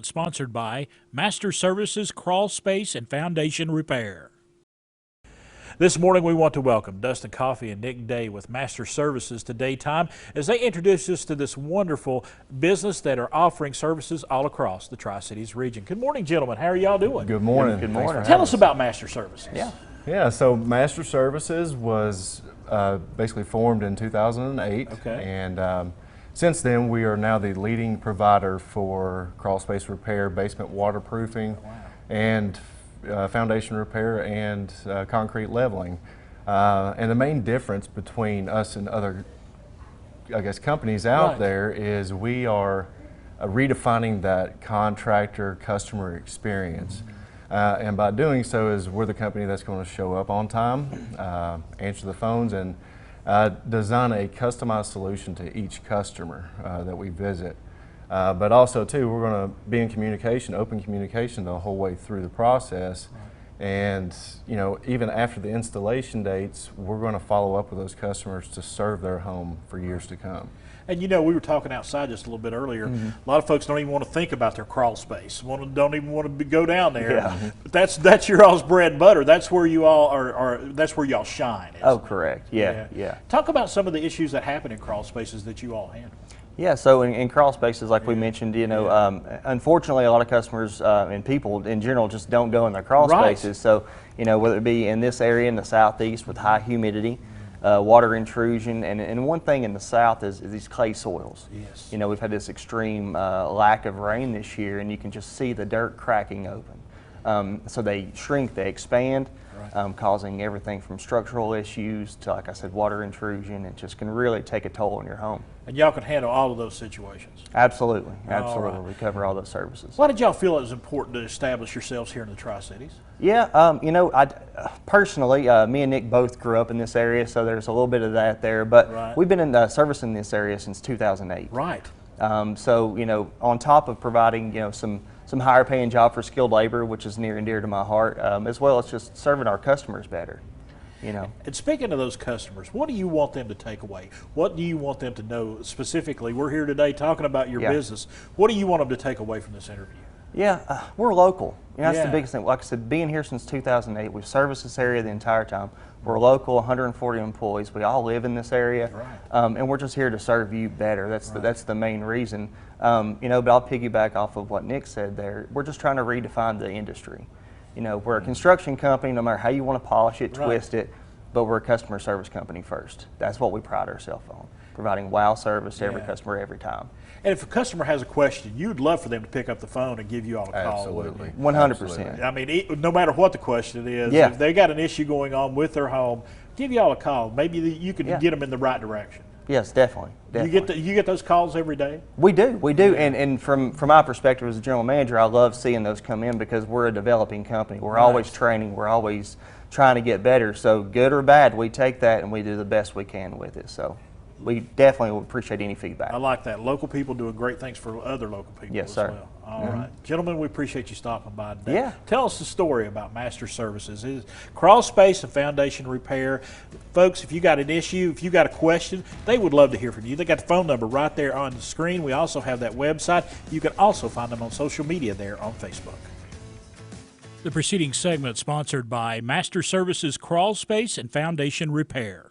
Sponsored by Master Services Crawl Space and Foundation Repair. This morning we want to welcome Dustin Coffee and Nick Day with Master Services to Daytime as they introduce us to this wonderful business that are offering services all across the Tri-Cities region. Good morning, gentlemen. How are y'all doing? Good morning. Good morning. Tell us about Master Services. Yeah, so Master Services was basically formed in 2008. Okay. And since then, we are now the leading provider for crawl space repair, basement waterproofing, and foundation repair and concrete leveling. And the main difference between us and other, companies out there is we are redefining that contractor customer experience. And by doing so is we're the company that's going to show up on time, answer the phones, and design a customized solution to each customer that we visit. But also too, we're going to be in communication, open communication the whole way through the process. And even after the installation dates, we're going to follow up with those customers to serve their home for years to come. And we were talking outside just a little bit earlier. A lot of folks don't even want to think about their crawl space. Don't even want to go down there. Yeah. But that's your all's bread and butter. That's where you all are. That's where y'all shine. Oh, correct. Yeah. Talk about some of the issues that happen in crawl spaces that you all handle. Yeah, so in crawl spaces, like we mentioned, unfortunately, a lot of customers and people in general just don't go in their crawl spaces. So, whether it be in this area in the southeast with high humidity, water intrusion, and one thing in the south is these clay soils. Yes. We've had this extreme lack of rain this year, and you can just see the dirt cracking open. So they shrink, they expand, causing everything from structural issues to, like I said, water intrusion. It just can really take a toll on your home. And y'all can handle all of those situations. Absolutely. Right. We cover all those services. Why did y'all feel it was important to establish yourselves here in the Tri-Cities? Yeah, personally, me and Nick both grew up in this area, so there's a little bit of that there. But we've been in service in this area since 2008. Right. So on top of providing some higher paying job for skilled labor, which is near and dear to my heart, as well as just serving our customers better. And speaking of those customers, what do you want them to take away? What do you want them to know specifically? We're here today talking about your business. What do you want them to take away from this interview? Yeah, we're local. That's the biggest thing. Like I said, being here since 2008, we've serviced this area the entire time. We're local, 140 employees. We all live in this area, and we're just here to serve you better. That's the main reason. But I'll piggyback off of what Nick said there. We're just trying to redefine the industry. We're a construction company, no matter how you want to polish it, twist it, but we're a customer service company first. That's what we pride ourselves on, providing wow service to every customer every time. And if a customer has a question, you'd love for them to pick up the phone and give you all a call. Absolutely. 100%. I mean, no matter what the question is, if they got an issue going on with their home, give you all a call. Maybe you can get them in the right direction. Yes, definitely. You get those calls every day? We do. And from my perspective as a general manager, I love seeing those come in because we're a developing company. We're always training. We're always trying to get better. So good or bad, we take that and we do the best we can with it. So we definitely will appreciate any feedback. I like that. Local people doing great things for other local people as well. All right. Gentlemen, we appreciate you stopping by today. Yeah. Tell us the story about Master Services. It's crawl space and foundation repair. Folks, if you got an issue, if you got a question, they would love to hear from you. They got the phone number right there on the screen. We also have that website. You can also find them on social media there on Facebook. The preceding segment sponsored by Master Services Crawl Space and Foundation Repair.